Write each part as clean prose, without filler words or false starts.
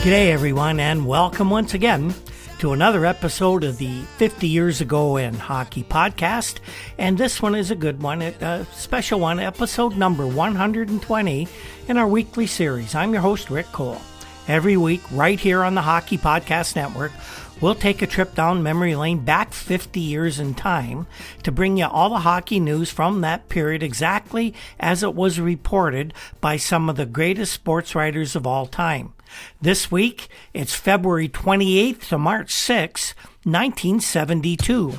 G'day everyone, and welcome once again to another episode of the 50 Years Ago in Hockey podcast. And this one is a good one, a special one, episode number 120 in our weekly series. I'm your host, Rick Cole. Every week, right here on the Hockey Podcast Network, we'll take a trip down memory lane back 50 years in time to bring you all the hockey news from that period exactly as it was reported by some of the greatest sports writers of all time. This week, it's February 28th to March 6, 1972.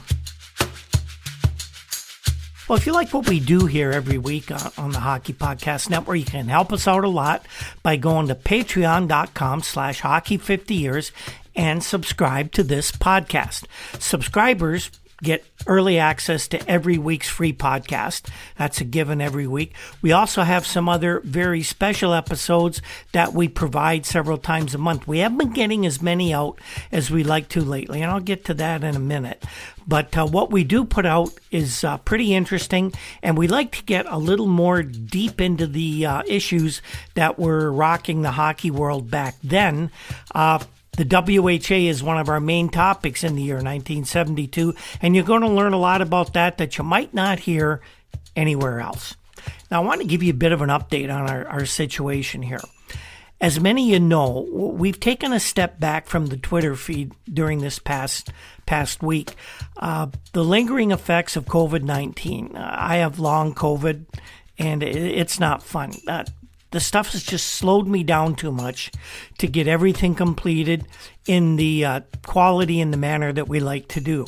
Well, if you like what we do here every week on the Hockey Podcast Network, you can help us out a lot by going to patreon.com/hockey50years and subscribe to this podcast. Subscribers get early access to every week's free podcast. That's a given every week. We also have some other very special episodes that we provide several times a month. We haven't been getting as many out as we like to lately, and I'll get to that in a minute. But what we do put out is pretty interesting, and we like to get a little more deep into the issues that were rocking the hockey world back then. The WHA is one of our main topics in the year 1972, and you're going to learn a lot about that you might not hear anywhere else. Now, I want to give you a bit of an update on our situation here. As many of you know, we've taken a step back from the Twitter feed during this past week. The lingering effects of COVID-19. I have long COVID, and it's not fun. The stuff has just slowed me down too much to get everything completed in the quality and the manner that we like to do.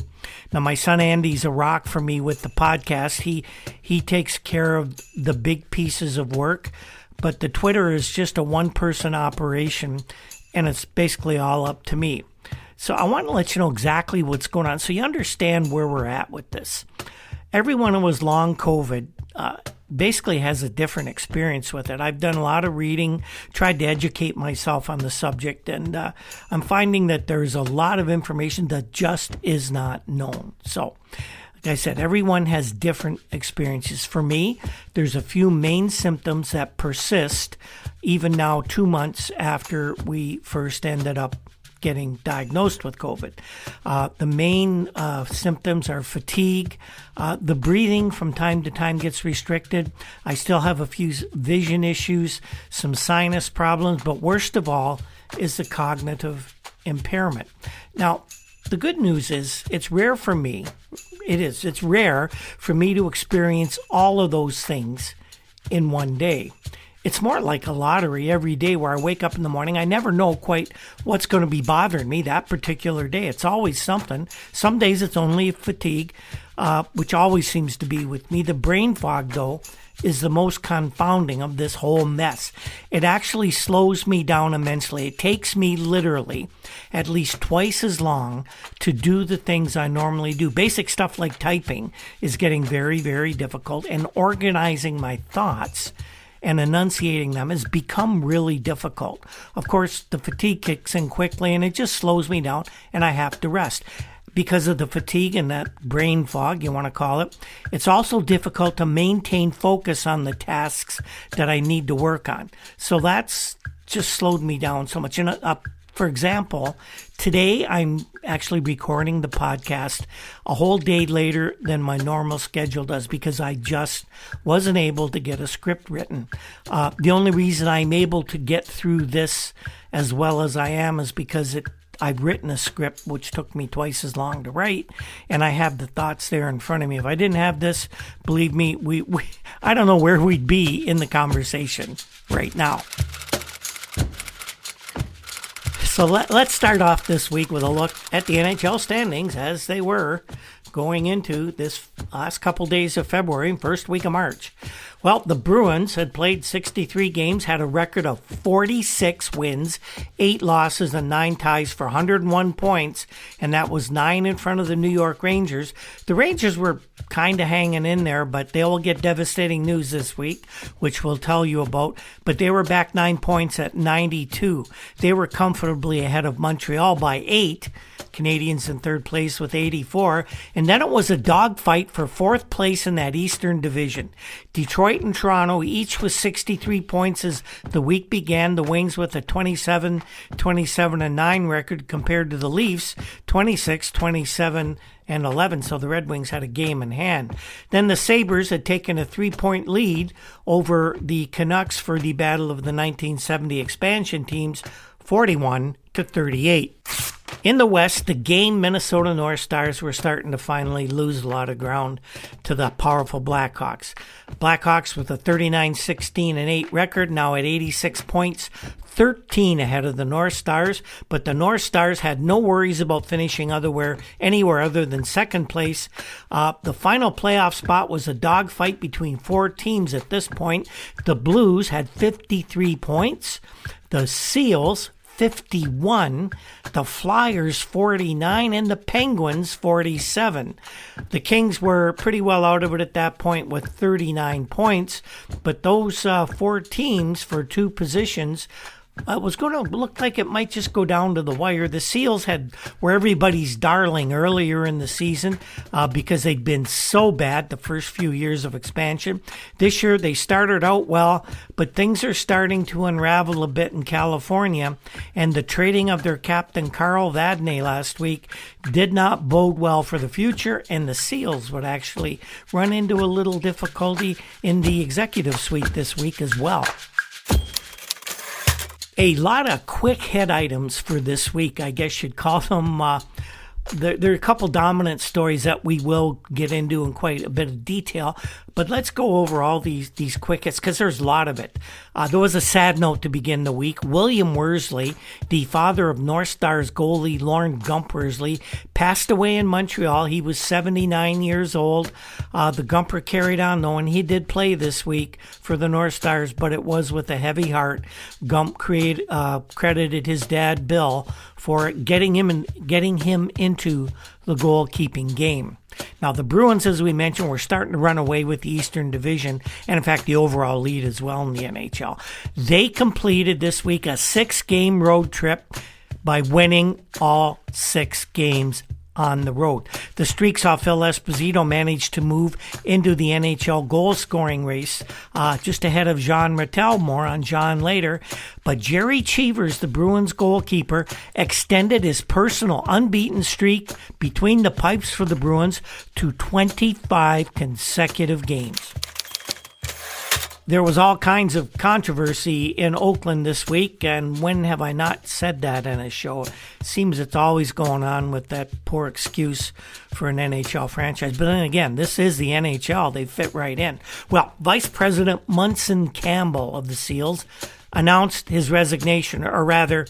Now, my son Andy's a rock for me with the podcast. He takes care of the big pieces of work, but the Twitter is just a one-person operation, and it's basically all up to me. So I want to let you know exactly what's going on so you understand where we're at with this. Everyone who was long COVID basically has a different experience with it. I've done a lot of reading, tried to educate myself on the subject, and I'm finding that there's a lot of information that just is not known. So, like I said, everyone has different experiences. For me, there's a few main symptoms that persist even now 2 months after we first ended up getting diagnosed with COVID. The main symptoms are fatigue. The breathing from time to time gets restricted. I still have a few vision issues, some sinus problems, but worst of all is the cognitive impairment. Now, the good news is it's rare for me. It's rare for me to experience all of those things in one day. It's more like a lottery every day where I wake up in the morning. I never know quite what's going to be bothering me that particular day. It's always something. Some days it's only fatigue, which always seems to be with me. The brain fog, though, is the most confounding of this whole mess. It actually slows me down immensely. It takes me literally at least twice as long to do the things I normally do. Basic stuff like typing is getting very, very difficult, and organizing my thoughts and enunciating them has become really difficult. Of course, the fatigue kicks in quickly, and it just slows me down, and I have to rest. Because of the fatigue and that brain fog, you want to call it, it's also difficult to maintain focus on the tasks that I need to work on. So that's just slowed me down so much. And for example, today I'm actually recording the podcast a whole day later than my normal schedule does because I just wasn't able to get a script written. The only reason I'm able to get through this as well as I am is because I've written a script which took me twice as long to write, and I have the thoughts there in front of me. If I didn't have this, believe me, I don't know where we'd be in the conversation right now. So let's start off this week with a look at the Nhl standings as they were going into this last couple days of February and first week of March. Well, the Bruins had played 63 games, had a record of 46 wins, 8 losses, and 9 ties for 101 points, and that was 9 in front of the New York Rangers. The Rangers were kind of hanging in there, but they will get devastating news this week, which we'll tell you about. But they were back 9 points at 92. They were comfortably ahead of Montreal by 8. Canadians in third place with 84. And then it was a dogfight for fourth place in that Eastern Division. Detroit and Toronto each with 63 points as the week began. The Wings with a 27-9 record compared to the Leafs, 26-27 and 11, so the Red Wings had a game in hand. Then the Sabres had taken a 3-point lead over the Canucks for the battle of the 1970 expansion teams, 41-38. In the West, the game Minnesota North Stars were starting to finally lose a lot of ground to the powerful Blackhawks. Blackhawks with a 39-16-8 record, now at 86 points, 13 ahead of the North Stars, but the North Stars had no worries about finishing anywhere other than second place. The final playoff spot was a dogfight between four teams at this point. The Blues had 53 points, the Seals 51, the Flyers 49, and the Penguins 47. The Kings were pretty well out of it at that point with 39 points, but those four teams for two positions was going to look like it might just go down to the wire. The Seals were everybody's darling earlier in the season because they'd been so bad the first few years of expansion. This year they started out well, but things are starting to unravel a bit in California, and the trading of their captain Carl Vadnay last week did not bode well for the future, and the Seals would actually run into a little difficulty in the executive suite this week as well. A lot of quick hit items for this week, I guess you'd call them. There are a couple dominant stories that we will get into in quite a bit of detail, but let's go over all these quick hits because there's a lot of it. There was a sad note to begin the week. William Worsley, the father of North Stars goalie Lorne Gump Worsley, passed away in Montreal. He was 79 years old. The Gumper carried on though, and he did play this week for the North Stars, but it was with a heavy heart. Gump credited his dad Bill for getting him into the goalkeeping game. Now, the Bruins, as we mentioned, were starting to run away with the Eastern Division and, in fact, the overall lead as well in the NHL. They completed this week a 6-game road trip by winning all 6 games on the road. The streak saw Phil Esposito manage to move into the NHL goal-scoring race just ahead of Jean Rattel. More on Jean later. But Jerry Cheevers, the Bruins goalkeeper, extended his personal unbeaten streak between the pipes for the Bruins to 25 consecutive games. There was all kinds of controversy in Oakland this week, and when have I not said that in a show? It seems it's always going on with that poor excuse for an NHL franchise. But then again, this is the NHL. They fit right in. Well, Vice President Munson Campbell of the Seals announced his resignation, or rather,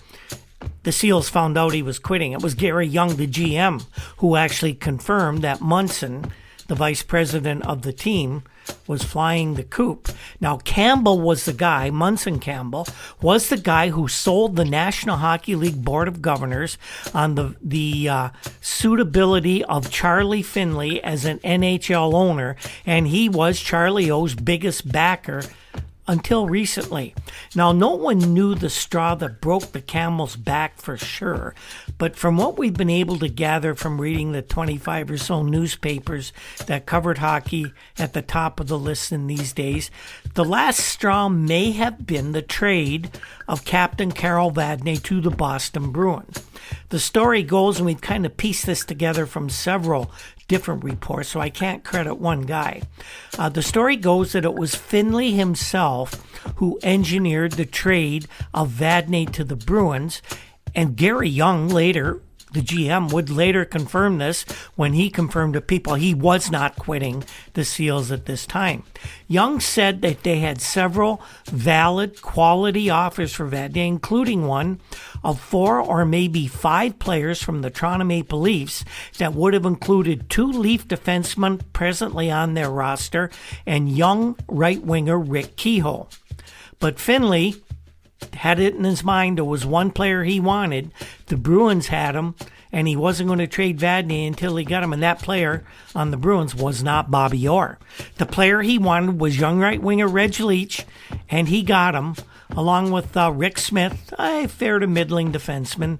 the Seals found out he was quitting. It was Gary Young, the GM, who actually confirmed that Munson, the vice president of the team, was flying the coop. Now, Campbell was the guy, Munson Campbell, was the guy who sold the National Hockey League Board of Governors on the suitability of Charlie Finley as an NHL owner, and he was Charlie O's biggest backer until recently. Now, no one knew the straw that broke the camel's back for sure, but from what we've been able to gather from reading the 25 or so newspapers that covered hockey at the top of the list in these days, the last straw may have been the trade of Captain Carl Vadnay to the Boston Bruins. The story goes, and we've kind of pieced this together from several different reports, so I can't credit one guy. The story goes that it was Finley himself who engineered the trade of Vadnay to the Bruins, and Gary Young later, the GM, would later confirm this when he confirmed to people he was not quitting the Seals at this time. Young said that they had several valid quality offers for Vadnay, including one of 4 or maybe 5 players from the Toronto Maple Leafs that would have included 2 Leaf defensemen presently on their roster and young right winger Rick Kehoe. But Finley had it in his mind there was one player he wanted. The Bruins had him, and he wasn't going to trade Vadnay until he got him, and that player on the Bruins was not Bobby Orr. The player he wanted was young right winger Reggie Leach, and he got him along with Rick Smith, a fair to middling defenseman,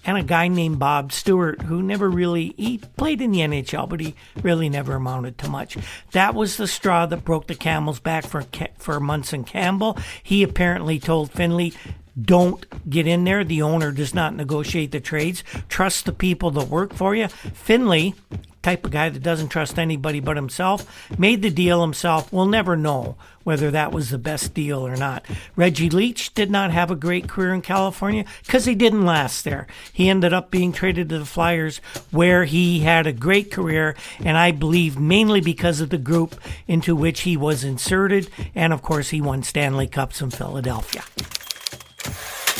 and a guy named Bob Stewart, who he played in the NHL, but he really never amounted to much. That was the straw that broke the camel's back for Munson Campbell. He apparently told Finley, don't get in there. The owner does not negotiate the trades. Trust the people that work for you. Finley, type of guy that doesn't trust anybody but himself, made the deal himself. We'll never know whether that was the best deal or not. Reggie Leach did not have a great career in California because he didn't last there. He ended up being traded to the Flyers, where he had a great career, and I believe mainly because of the group into which he was inserted, and of course he won Stanley Cups in Philadelphia.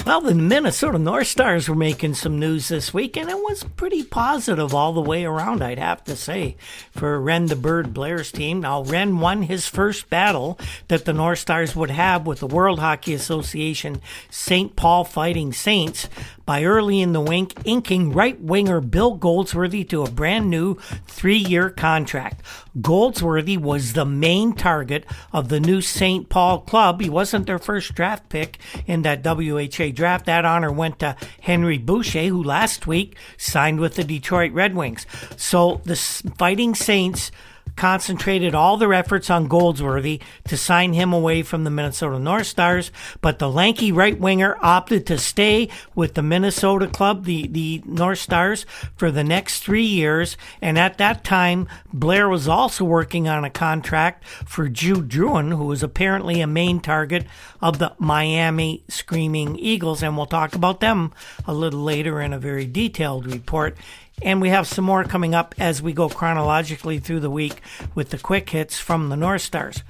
Well, the Minnesota North Stars were making some news this week, and it was pretty positive all the way around, I'd have to say, for Ren the Bird Blair's team. Now, Ren won his first battle that the North Stars would have with the World Hockey Association St. Paul Fighting Saints by early in the week, inking right winger Bill Goldsworthy to a brand new 3-year contract. Goldsworthy was the main target of the new St. Paul club. He wasn't their first draft pick in that WHA draft. That honor went to Henry Boucher, who last week signed with the Detroit Red Wings. So the Fighting Saints concentrated all their efforts on Goldsworthy to sign him away from the Minnesota North Stars, but the lanky right winger opted to stay with the Minnesota club, the North Stars, for the next 3 years. And at that time, Blair was also working on a contract for Jude Druin, who was apparently a main target of the Miami Screaming Eagles, and we'll talk about them a little later in a very detailed report. And we have some more coming up as we go chronologically through the week with the quick hits from the North Stars.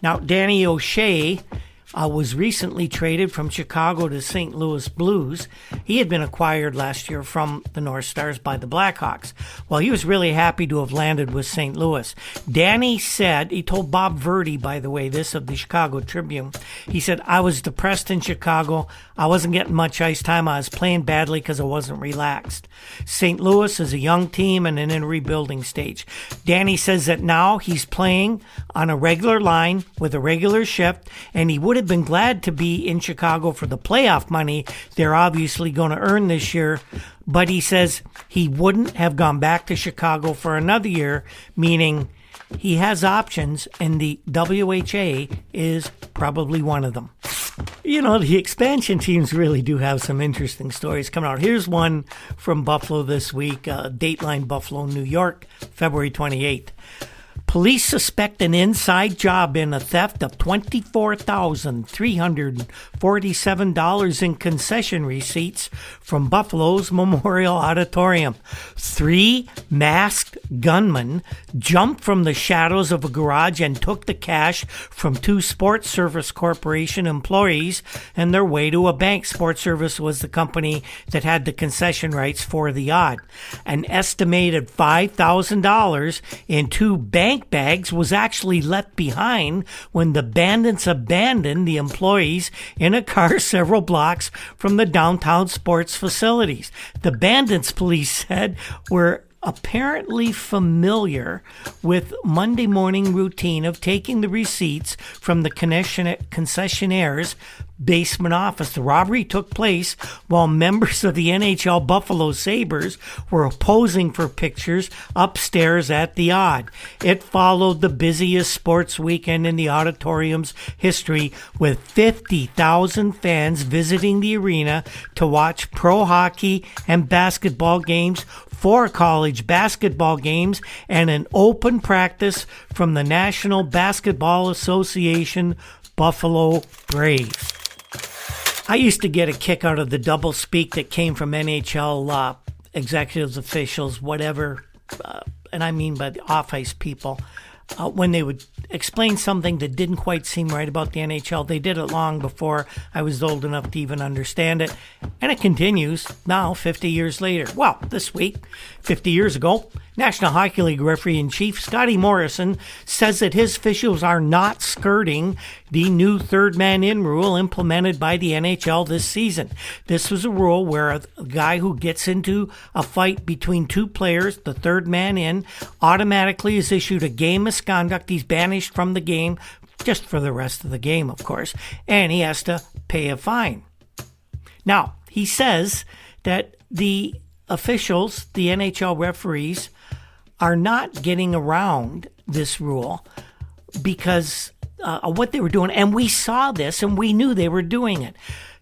Now, Danny O'Shea was recently traded from Chicago to St. Louis Blues. He had been acquired last year from the North Stars by the Blackhawks. Well, he was really happy to have landed with St. Louis. Danny said, he told Bob Verdi, by the way, this of the Chicago Tribune, he said, I was depressed in Chicago. I wasn't getting much ice time. I was playing badly because I wasn't relaxed. St. Louis is a young team and in a rebuilding stage. Danny says that now he's playing on a regular line with a regular shift, and he would have been glad to be in Chicago for the playoff money they're obviously going to earn this year, but he says he wouldn't have gone back to Chicago for another year, meaning he has options, and the WHA is probably one of them. You know, the expansion teams really do have some interesting stories coming out. Here's one from Buffalo this week, Dateline Buffalo, New York, February 28th. Police suspect an inside job in a theft of $24,347 in concession receipts from Buffalo's Memorial Auditorium. 3 masked gunmen jumped from the shadows of a garage and took the cash from 2 Sports Service Corporation employees and their way to a bank. Sports Service was the company that had the concession rights for the odd. An estimated $5,000 in 2 bank bags was actually left behind when the bandits abandoned the employees in a car several blocks from the downtown sports facilities. The bandits, police said, were apparently familiar with Monday morning routine of taking the receipts from the concessionaire's basement office. The robbery took place while members of the NHL Buffalo Sabres were posing for pictures upstairs at the Odd. It followed the busiest sports weekend in the auditorium's history, with 50,000 fans visiting the arena to watch pro hockey and basketball games, 4 college basketball games, and an open practice from the National Basketball Association Buffalo Braves. I used to get a kick out of the double speak that came from NHL executives, officials, whatever, and I mean by the off-ice people, when they would explain something that didn't quite seem right about the NHL. They did it long before I was old enough to even understand it, and it continues now 50 years later. Well, this week, 50 years ago, National Hockey League referee-in-chief Scotty Morrison says that his officials are not skirting the new third man in rule implemented by the NHL this season. This was a rule where a guy who gets into a fight between 2 players, the third man in, automatically is issued a game misconduct. He's banished from the game just for the rest of the game, of course, and he has to pay a fine. Now, he says that the officials, the NHL referees, are not getting around this rule because of what they were doing. And we saw this and we knew they were doing it.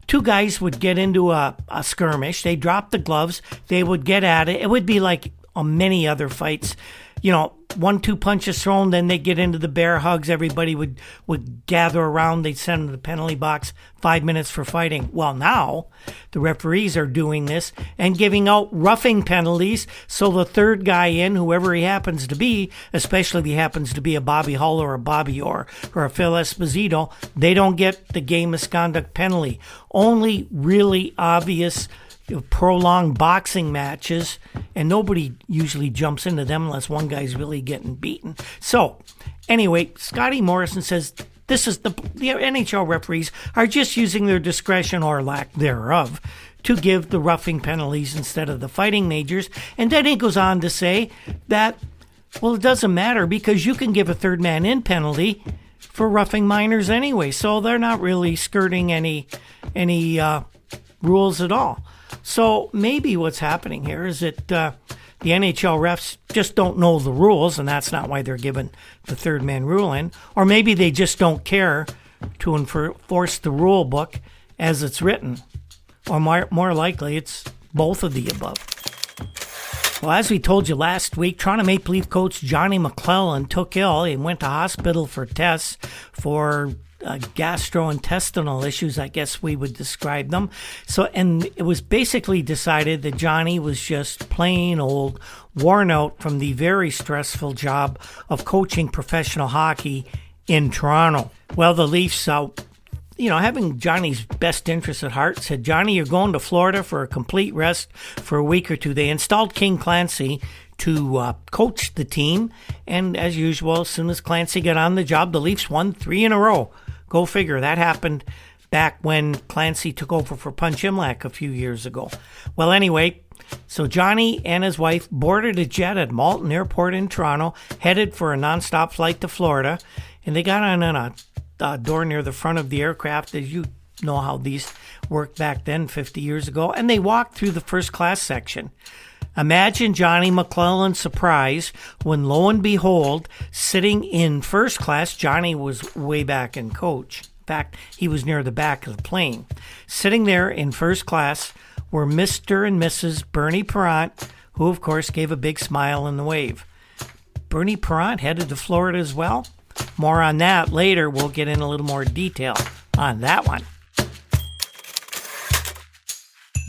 Two guys would get into a skirmish. They drop the gloves. They would get at it. It would be like many other fights. 1-2 punches thrown, then they get into the bear hugs. Everybody would gather around. They'd send them to the penalty box, 5 minutes for fighting. Well, now the referees are doing this and giving out roughing penalties. So the third guy in, whoever he happens to be, especially if he happens to be a Bobby Hull or a Bobby Orr or a Phil Esposito, they don't get the game misconduct penalty. Only really obvious prolonged boxing matches, and nobody usually jumps into them unless one guy's really getting beaten. So, anyway, Scotty Morrison says this is the NHL referees are just using their discretion or lack thereof to give the roughing penalties instead of the fighting majors. And then he goes on to say that, well, it doesn't matter because you can give a third man in penalty for roughing minors anyway. So they're not really skirting any rules at all. So maybe what's happening here is that the NHL refs just don't know the rules, and that's not why they're given the third man rule in. Or maybe they just don't care to enforce the rule book as it's written. Or more likely, it's both of the above. Well, as we told you last week, Toronto Maple Leaf coach Johnny McClellan took ill and went to hospital for tests for gastrointestinal issues, I guess we would describe them. So, and it was basically decided that Johnny was just plain old worn out from the very stressful job of coaching professional hockey in Toronto. Well, the Leafs, having Johnny's best interests at heart, said, Johnny, you're going to Florida for a complete rest for a week or two. They installed King Clancy to coach the team, and as usual, as soon as Clancy got on the job, the Leafs won 3 in a row. Go figure. That happened back when Clancy took over for Punch Imlach a few years ago. Well, anyway, so Johnny and his wife boarded a jet at Malton Airport in Toronto, headed for a nonstop flight to Florida, and they got on a door near the front of the aircraft, as you know how these worked back then 50 years ago, and they walked through the first class section. Imagine Johnny McClellan's surprise when, lo and behold, sitting in first class, Johnny was way back in coach. In fact, he was near the back of the plane. Sitting there in first class were Mr. and Mrs. Bernie Parent, who, of course, gave a big smile and the wave. Bernie Parent headed to Florida as well. More on that later. We'll get in a little more detail on that one.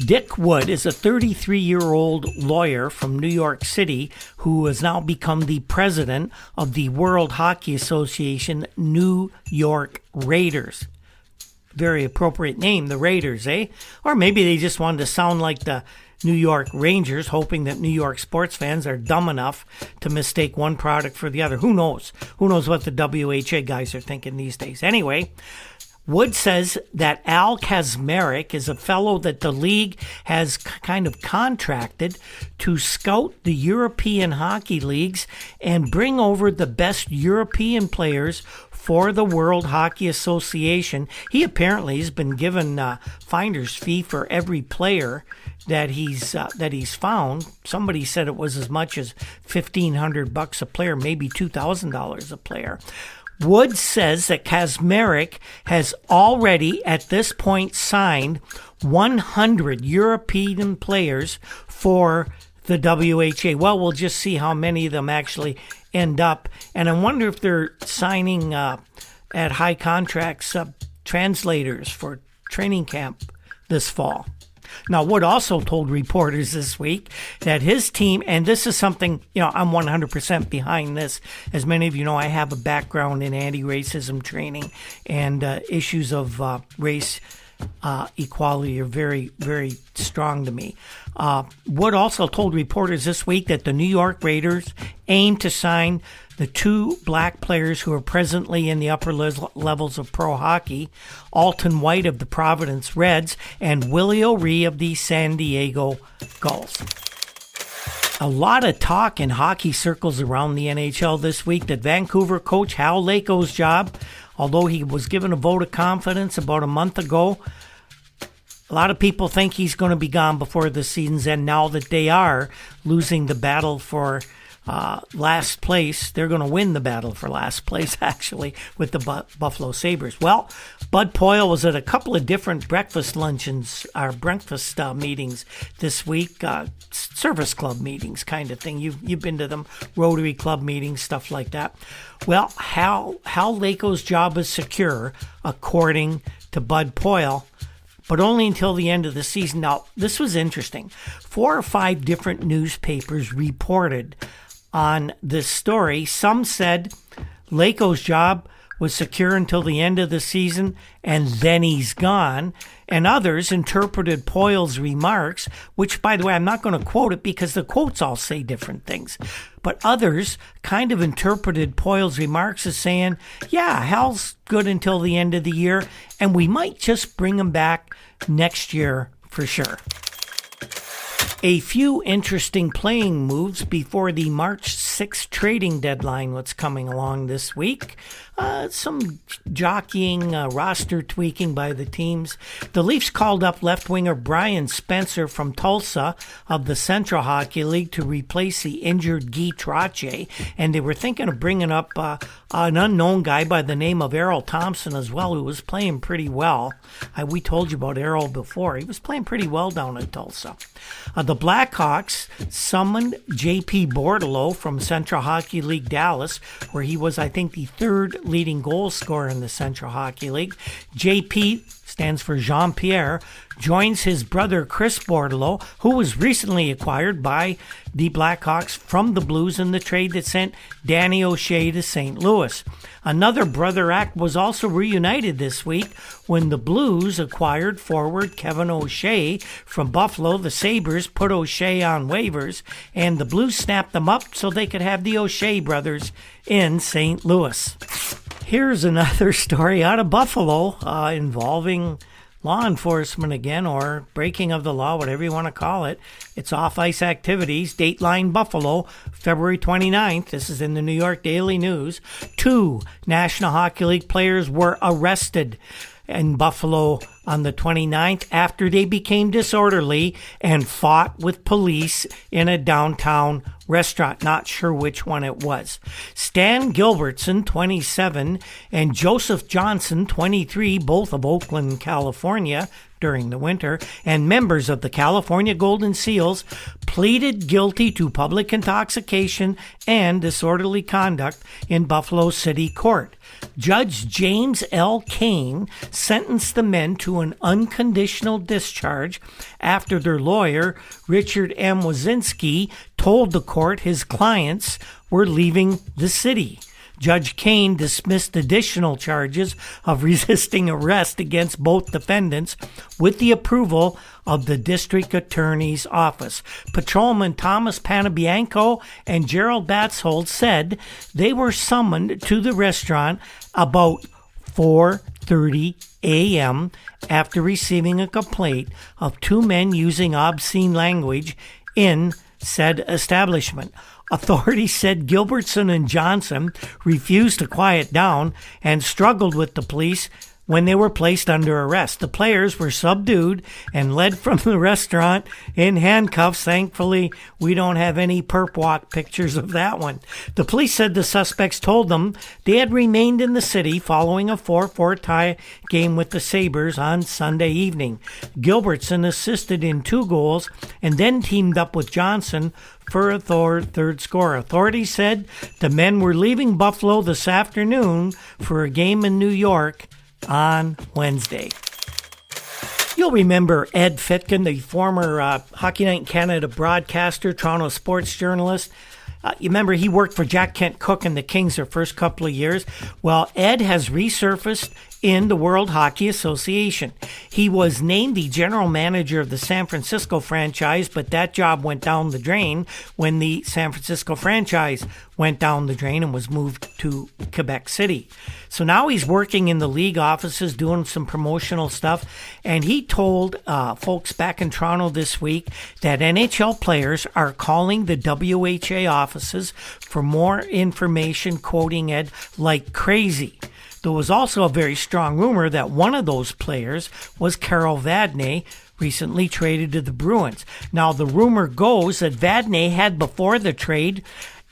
Dick Wood is a 33-year-old lawyer from New York City who has now become the president of the World Hockey Association New York Raiders. Very appropriate name, the Raiders, eh? Or maybe they just wanted to sound like the New York Rangers, hoping that New York sports fans are dumb enough to mistake one product for the other. Who knows? Who knows what the WHA guys are thinking these days? Anyway, Wood says that Al Kazmarek is a fellow that the league has kind of contracted to scout the European hockey leagues and bring over the best European players for the World Hockey Association. He apparently has been given finder's fee for every player that he's found. Somebody said it was as much as $1,500 a player, maybe $2,000 a player. Wood says that Kazmarek has already, at this point, signed 100 European players for the WHA. Well, we'll just see how many of them actually end up. And I wonder if they're signing at high contracts translators for training camp this fall. Now, Wood also told reporters this week that his team, and this is something, I'm 100% behind this. As many of you know, I have a background in anti-racism training, and issues of race equality are very, very strong to me. Wood also told reporters this week that the New York Raiders aim to sign the 2 black players who are presently in the upper levels of pro hockey, Alton White of the Providence Reds and Willie O'Ree of the San Diego Gulls. A lot of talk in hockey circles around the NHL this week that Vancouver coach Hal Lako's job although he was given a vote of confidence about a month ago, a lot of people think he's going to be gone before the season's end. Now that they are losing the battle for last place, they're going to win the battle for last place, actually, with the Buffalo Sabres. Well, Bud Poile was at a couple of different breakfast meetings this week, service club meetings kind of thing. You've been to them, Rotary Club meetings, stuff like that. Well, Hal Lako's job is secure, according to Bud Poile, but only until the end of the season. Now, this was interesting. 4 or 5 different newspapers reported on this story. Some said Lako's job was secure until the end of the season and then he's gone. And others interpreted Poile's remarks, which, by the way, I'm not going to quote it because the quotes all say different things. But others kind of interpreted Poile's remarks as saying, yeah, Hal's good until the end of the year, and we might just bring him back next year for sure. A few interesting playing moves before the March 6th trading deadline, what's coming along this week. Some jockeying, roster tweaking by the teams. The Leafs called up left winger Brian Spencer from Tulsa of the Central Hockey League to replace the injured Guy Trottier, and they were thinking of bringing up an unknown guy by the name of Errol Thompson as well, who was playing pretty well. We told you about Errol before. He was playing pretty well down at Tulsa. The Blackhawks summoned J.P. Bordelot from Central Hockey League Dallas, where he was, I think, the third leading goal scorer in the Central Hockey League. J.P. stands for Jean-Pierre, joins his brother Chris Bordelot, who was recently acquired by the Blackhawks from the Blues in the trade that sent Danny O'Shea to St. Louis. Another brother act was also reunited this week when the Blues acquired forward Kevin O'Shea from Buffalo. The Sabres put O'Shea on waivers, and the Blues snapped them up so they could have the O'Shea brothers in St. Louis. Here's another story out of Buffalo involving law enforcement again, or breaking of the law, whatever you want to call it. It's off-ice activities. Dateline Buffalo, February 29th. This is in the New York Daily News. 2 National Hockey League players were arrested in Buffalo on the 29th after they became disorderly and fought with police in a downtown restaurant. Not sure which one it was. Stan Gilbertson, 27, and Joseph Johnson, 23, both of Oakland, California, during the winter, and members of the California Golden Seals, pleaded guilty to public intoxication and disorderly conduct in Buffalo City Court. Judge James L. Kane sentenced the men to an unconditional discharge after their lawyer, Richard M. Wazinski, told the court his clients were leaving the city. Judge Kane dismissed additional charges of resisting arrest against both defendants with the approval of the district attorney's office. Patrolman Thomas Panabianco and Gerald Batshold said they were summoned to the restaurant about 4:30 a.m. after receiving a complaint of 2 men using obscene language in said establishment. Authorities said Gilbertson and Johnson refused to quiet down and struggled with the police when they were placed under arrest. The players were subdued and led from the restaurant in handcuffs. Thankfully, we don't have any perp walk pictures of that one. The police said the suspects told them they had remained in the city following a 4-4 tie game with the Sabres on Sunday evening. Gilbertson assisted in 2 goals and then teamed up with Johnson for a third score. Authorities said the men were leaving Buffalo this afternoon for a game in New York on Wednesday. You'll remember Ed Fitkin, the former Hockey Night in Canada broadcaster, Toronto sports journalist. You remember he worked for Jack Kent Cooke and the Kings their first couple of years. Well, Ed has resurfaced in the World Hockey Association. He was named the general manager of the San Francisco franchise, but that job went down the drain when the San Francisco franchise went down the drain and was moved to Quebec City. So now he's working in the league offices doing some promotional stuff, and he told folks back in Toronto this week that NHL players are calling the WHA offices for more information, quoting Ed, like crazy. There was also a very strong rumor that one of those players was Carol Vadnay, recently traded to the Bruins. Now, the rumor goes that Vadnay had, before the trade,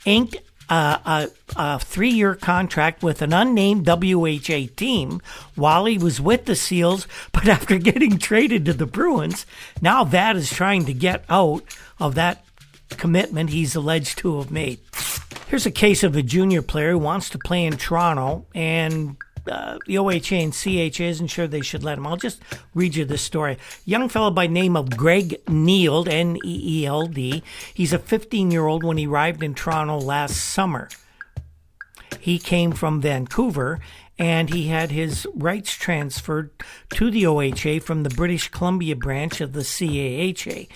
inked a 3-year contract with an unnamed WHA team while he was with the Seals, but after getting traded to the Bruins, now Vad is trying to get out of that commitment he's alleged to have made. Here's a case of a junior player who wants to play in Toronto, and the OHA and CHA isn't sure they should let him. I'll just read you this story. Young fellow by name of Greg Neld, Neeld. He's a 15-year-old when he arrived in Toronto last summer. He came from Vancouver, and he had his rights transferred to the OHA from the British Columbia branch of the CAHA.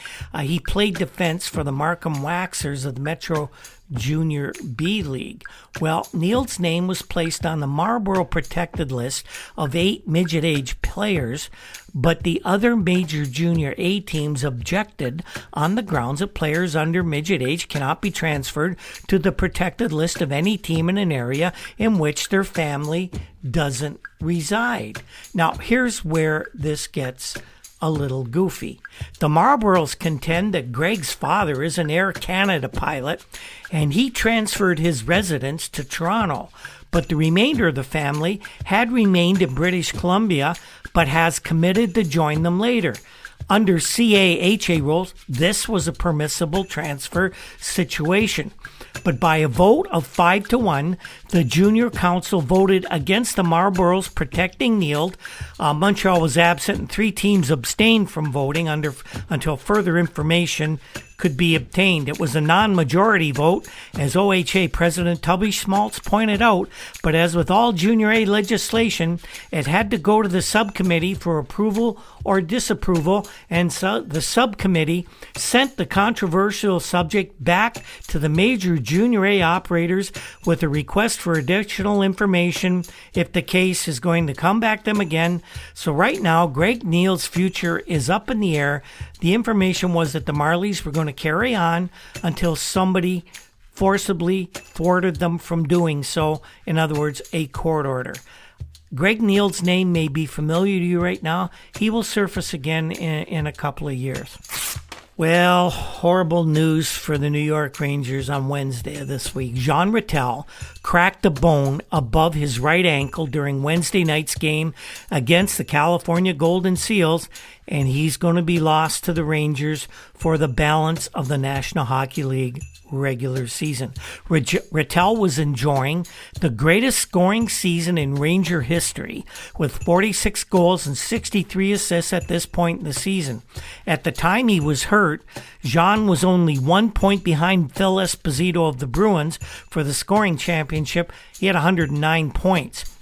He played defense for the Markham Waxers of the Metro Junior B League. Well, Neil's name was placed on the Marlborough protected list of 8 midget age players, but the other major junior A teams objected on the grounds that players under midget age cannot be transferred to the protected list of any team in an area in which their family doesn't reside. Now, here's where this gets a little goofy. The Marlboroughs contend that Greg's father is an Air Canada pilot, and he transferred his residence to Toronto, but the remainder of the family had remained in British Columbia, but has committed to join them later. Under CAHA rules, this was a permissible transfer situation. But by a vote of 5-1, the Junior Council voted against the Marlboroughs protecting Neld. Montreal was absent, and 3 teams abstained from voting until further information could be obtained. It was a non-majority vote, as OHA President Tubby Schmaltz pointed out, but as with all Junior A legislation, it had to go to the subcommittee for approval or disapproval, and so the subcommittee sent the controversial subject back to the major Junior A operators with a request for additional information if the case is going to come back to them again. So right now, Greg Neal's future is up in the air. The information was that the Marlies were going to carry on until somebody forcibly thwarted them from doing so. In other words, a court order. Greg Neal's name may be familiar to you right now. He will surface again in a couple of years. Well, horrible news for the New York Rangers on Wednesday of this week. Jean Rattel cracked a bone above his right ankle during Wednesday night's game against the California Golden Seals, and he's going to be lost to the Rangers for the balance of the National Hockey League regular season. Rattel was enjoying the greatest scoring season in Ranger history with 46 goals and 63 assists at this point in the season. At the time he was hurt, Jean was only 1 point behind Phil Esposito of the Bruins for the scoring championship. He had 109 points.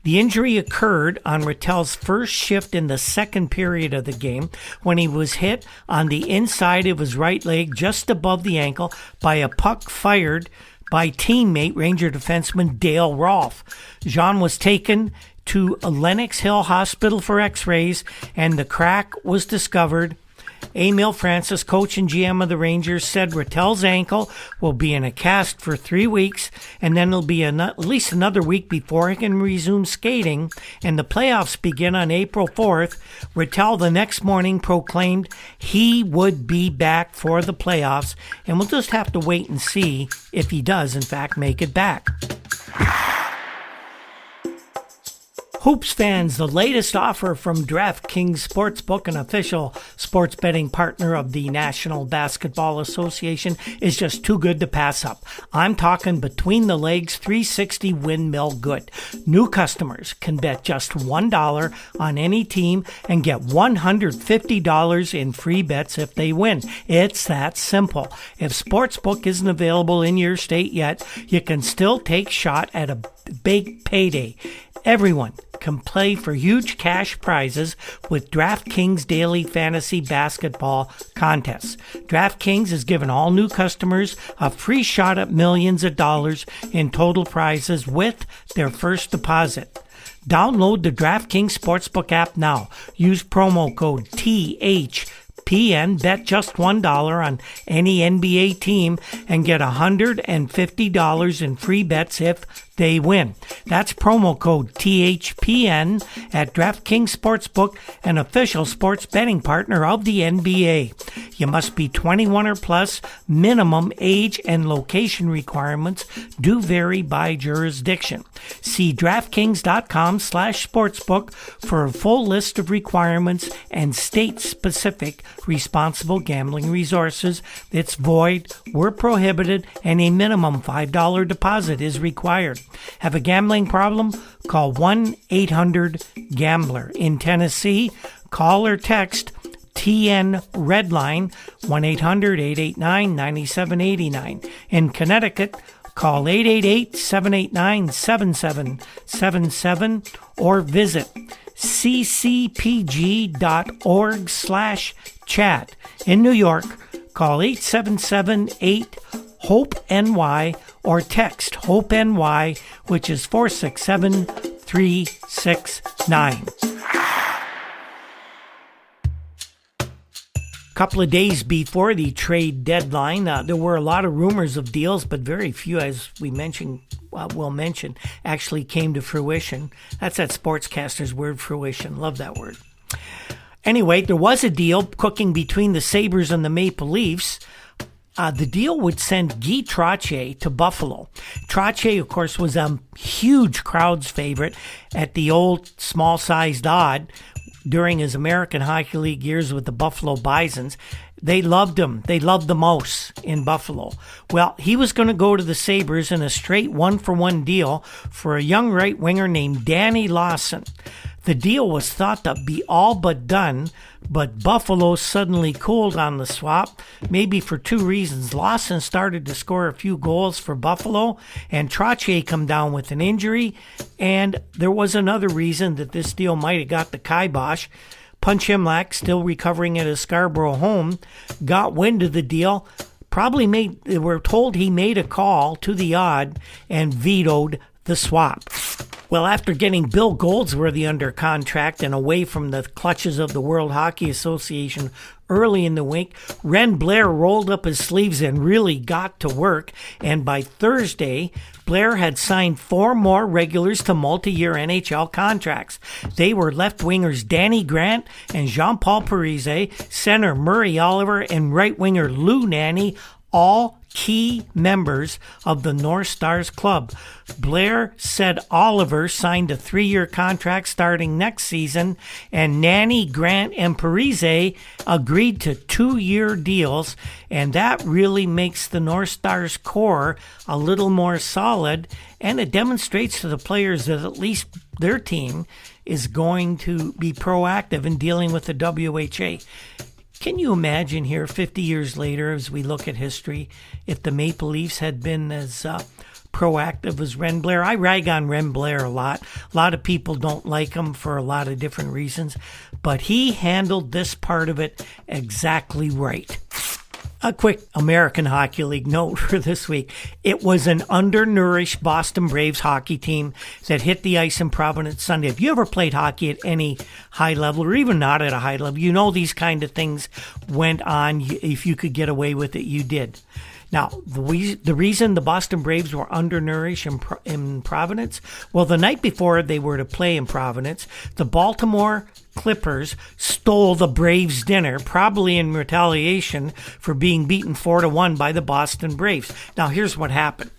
The injury occurred on Rattel's first shift in the second period of the game when he was hit on the inside of his right leg just above the ankle by a puck fired by teammate Ranger defenseman Dale Rolfe. Jean was taken to Lenox Hill Hospital for x-rays, and the crack was discovered. Emil Francis, coach and GM of the Rangers, said Rattel's ankle will be in a cast for 3 weeks, and then it'll be at least another week before he can resume skating, and the playoffs begin on April 4th. Rattel the next morning proclaimed he would be back for the playoffs, and we'll just have to wait and see if he does, in fact, make it back. Hoops fans, the latest offer from DraftKings Sportsbook, an official sports betting partner of the National Basketball Association, is just too good to pass up. I'm talking between the legs 360 windmill good. New customers can bet just $1 on any team and get $150 in free bets if they win. It's that simple. If Sportsbook isn't available in your state yet, you can still take shot at a big payday. Everyone can play for huge cash prizes with DraftKings Daily Fantasy Basketball Contests. DraftKings has given all new customers a free shot at millions of dollars in total prizes with their first deposit. Download the DraftKings Sportsbook app now. Use promo code THPN THPN. Bet just $1 on any NBA team and get $150 in free bets if they win. That's promo code THPN at DraftKings Sportsbook, an official sports betting partner of the NBA. You must be 21 or plus. Minimum age and location requirements do vary by jurisdiction. See DraftKings.com/sportsbook for a full list of requirements and state-specific responsible gambling resources. It's void, were prohibited, and a minimum $5 deposit is required. Have a gambling problem? Call 1-800-GAMBLER. In Tennessee, call or text TN Redline 1-800-889-9789. In Connecticut, call 888-789-7777 or visit ccpg.org/chat. In New York, call 877-8-HOPE-NY or text HOPE-NY, which is 467-369. Couple of days before the trade deadline, there were a lot of rumors of deals, but very few, as we mentioned, will mention, actually came to fruition. That's that sportscaster's word, fruition. Love that word. Anyway, there was a deal cooking between the Sabres and the Maple Leafs. The deal would send Guy Trottier to Buffalo. Trottier, of course, was a huge crowd's favorite at the old small-sized odd during his American Hockey League years with the Buffalo Bisons. They loved him. They loved the most in Buffalo. Well, he was going to go to the Sabres in a straight one-for-one deal for a young right winger named Danny Lawson. The deal was thought to be all but done, but Buffalo suddenly cooled on the swap, maybe for two reasons. Lawson started to score a few goals for Buffalo, and Trottier come down with an injury, and there was another reason that this deal might have got the kibosh. Punch Imlach, still recovering at his Scarborough home, got wind of the deal. They were told he made a call to the odd and vetoed the swap. Well, after getting Bill Goldsworthy under contract and away from the clutches of the World Hockey Association early in the week, Ren Blair rolled up his sleeves and really got to work. And by Thursday, Blair had signed 4 more regulars to multi-year NHL contracts. They were left wingers Danny Grant and Jean-Paul Parise, center Murray Oliver, and right winger Lou Nanne, all key members of the North Stars club. Blair said Oliver signed a 3-year contract starting next season, and Nanne, Grant, and Parise agreed to 2-year deals, and that really makes the North Stars core a little more solid, and it demonstrates to the players that at least their team is going to be proactive in dealing with the WHA. Can you imagine here 50 years later, as we look at history, if the Maple Leafs had been as proactive as Ren Blair? I rag on Ren Blair a lot. A lot of people don't like him for a lot of different reasons, but he handled this part of it exactly right. A quick American Hockey League note for this week. It was an undernourished Boston Braves hockey team that hit the ice in Providence Sunday. If you ever played hockey at any high level, or even not at a high level, you know these kind of things went on. If you could get away with it, you did. Now, the reason the Boston Braves were undernourished in Providence, well, the night before they were to play in Providence, the Baltimore Clippers stole the Braves' dinner, probably in retaliation for being beaten 4-1 by the Boston Braves. Now, here's what happened.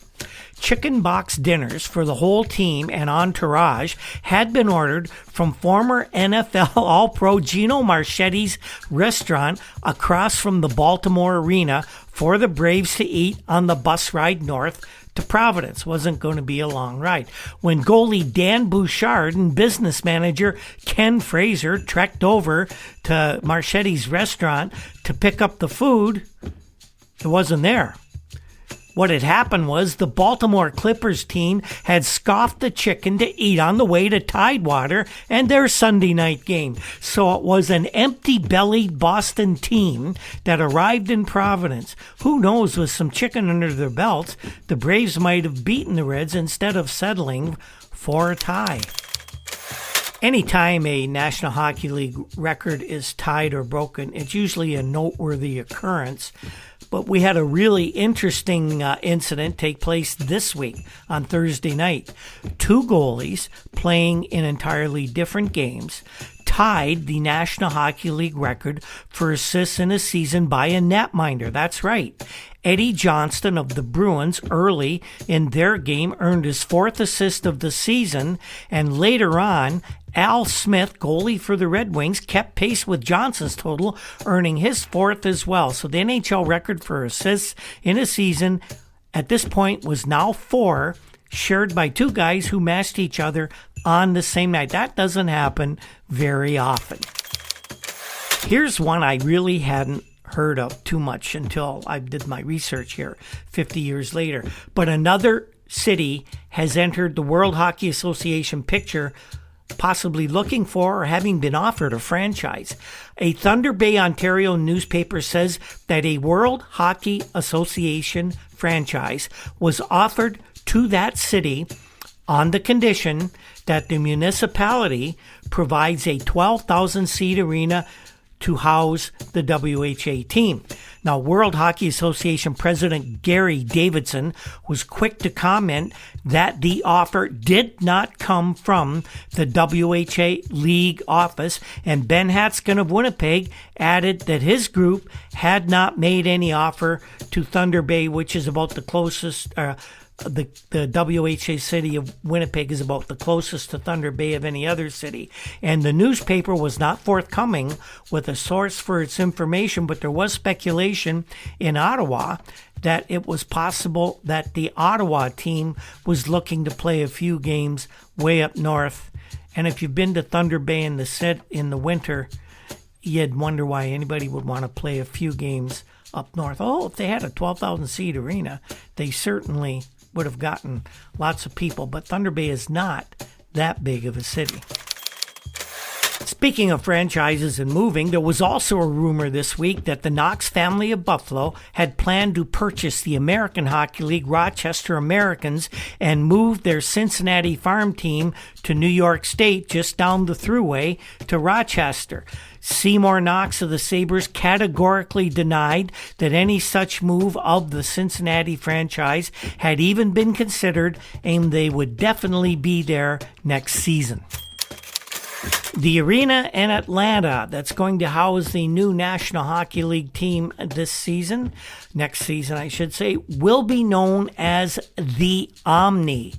Chicken box dinners for the whole team and entourage had been ordered from former NFL All-Pro Gino Marchetti's restaurant across from the Baltimore Arena for the Braves to eat on the bus ride north to Providence. Wasn't going to be a long ride. When goalie Dan Bouchard and business manager Ken Fraser trekked over to Marchetti's restaurant to pick up the food, it wasn't there. What had happened was the Baltimore Clippers team had scoffed the chicken to eat on the way to Tidewater and their Sunday night game. So it was an empty-bellied Boston team that arrived in Providence. Who knows, with some chicken under their belts, the Braves might have beaten the Reds instead of settling for a tie. Anytime a National Hockey League record is tied or broken, it's usually a noteworthy occurrence. But we had a really interesting incident take place this week on Thursday night. Two goalies playing in entirely different games tied the National Hockey League record for assists in a season by a netminder. That's right. Eddie Johnston of the Bruins early in their game earned his fourth assist of the season, and later on, Al Smith, goalie for the Red Wings, kept pace with Johnson's total, earning his fourth as well. So the NHL record for assists in a season at this point was now 4, shared by two guys who matched each other on the same night. That doesn't happen very often. Here's one I really hadn't heard of too much until I did my research here 50 years later. But another city has entered the World Hockey Association picture, possibly looking for or having been offered a franchise. A Thunder Bay, Ontario newspaper says that a World Hockey Association franchise was offered to that city on the condition that the municipality provides a 12,000-seat arena to house the WHA team. Now, World Hockey Association President Gary Davidson was quick to comment that the offer did not come from the WHA League office, and Ben Hatskin of Winnipeg added that his group had not made any offer to Thunder Bay, which is about the closest. The WHA city of Winnipeg is about the closest to Thunder Bay of any other city. And the newspaper was not forthcoming with a source for its information, but there was speculation in Ottawa that it was possible that the Ottawa team was looking to play a few games way up north. And if you've been to Thunder Bay in the winter, you'd wonder why anybody would want to play a few games up north. Oh, if they had a 12,000-seat arena, they certainly would have gotten lots of people, but Thunder Bay is not that big of a city. Speaking of franchises and moving, there was also a rumor this week that the Knox family of Buffalo had planned to purchase the American Hockey League Rochester Americans and move their Cincinnati farm team to New York State, just down the thruway to Rochester. Seymour Knox of the Sabres categorically denied that any such move of the Cincinnati franchise had even been considered, and they would definitely be there next season. The arena in Atlanta that's going to house the new National Hockey League team next season, I should say, will be known as the Omni.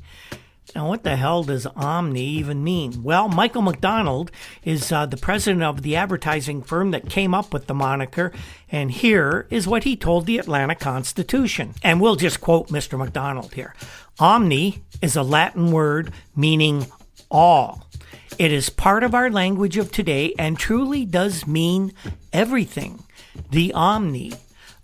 Now, what the hell does Omni even mean? Well, Michael McDonald is the president of the advertising firm that came up with the moniker, and here is what he told the Atlanta Constitution. And we'll just quote Mr. McDonald here. Omni is a Latin word meaning all. It is part of our language of today and truly does mean everything. The Omni,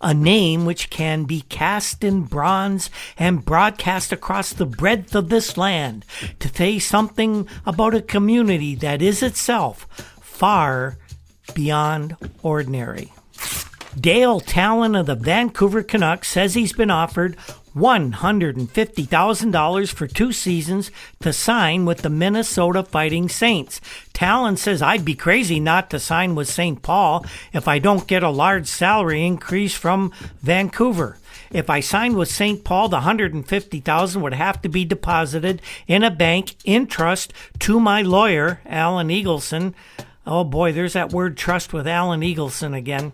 a name which can be cast in bronze and broadcast across the breadth of this land to say something about a community that is itself far beyond ordinary. Dale Talon of the Vancouver Canucks says he's been offered $150,000 for 2 seasons to sign with the Minnesota Fighting Saints. Talon says, I'd be crazy not to sign with St. Paul if I don't get a large salary increase from Vancouver. If I signed with St. Paul, the $150,000 would have to be deposited in a bank in trust to my lawyer, Alan Eagleson. Oh boy, there's that word trust with Alan Eagleson again.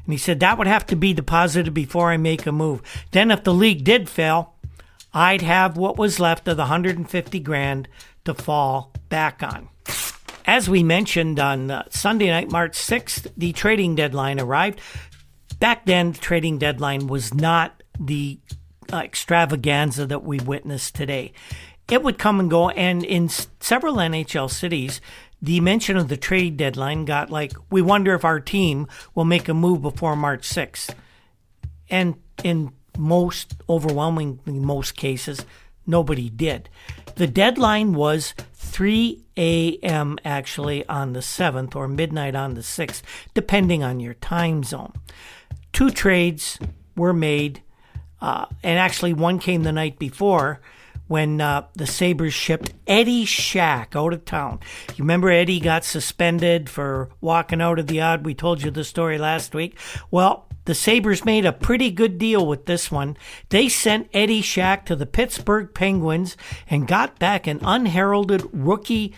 And he said that would have to be deposited before I make a move. Then if the league did fail, I'd have what was left of the $150,000 to fall back on. As we mentioned on Sunday night, March 6th, the trading deadline arrived. Back then, the trading deadline was not the extravaganza that we witnessed today. It would come and go, and in several NHL cities, the mention of the trade deadline got like, we wonder if our team will make a move before March 6th. And in overwhelmingly most cases, nobody did. The deadline was 3 a.m. actually on the 7th or midnight on the 6th, depending on your time zone. 2 trades were made, and actually one came the night before, when the Sabres shipped Eddie Shack out of town. You remember Eddie got suspended for walking out of the odd? We told you the story last week. Well, the Sabres made a pretty good deal with this one. They sent Eddie Shack to the Pittsburgh Penguins and got back an unheralded rookie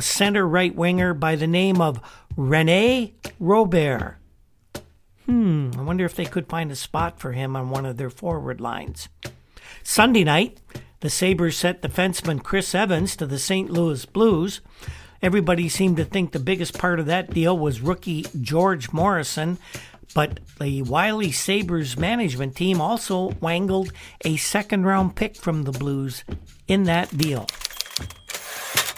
center right winger by the name of Rene Robert. I wonder if they could find a spot for him on one of their forward lines. Sunday night, the Sabres sent defenseman Chris Evans to the St. Louis Blues. Everybody seemed to think the biggest part of that deal was rookie George Morrison, but the wily Sabres management team also wangled a second-round pick from the Blues in that deal.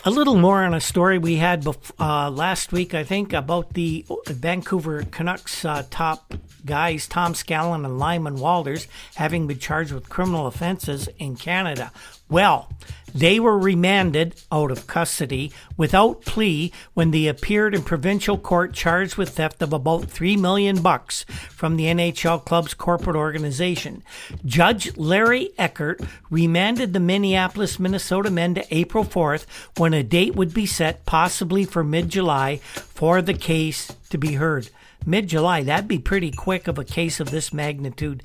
A little more on a story we had last week, I think, about the Vancouver Canucks top guys, Tom Scallon and Lyman Walters, having been charged with criminal offenses in Canada. Well, they were remanded out of custody without plea when they appeared in provincial court charged with theft of about $3 million from the NHL club's corporate organization. Judge Larry Eckert remanded the Minneapolis, Minnesota men to April 4th when a date would be set, possibly for mid-July, for the case to be heard. Mid-July, that'd be pretty quick of a case of this magnitude.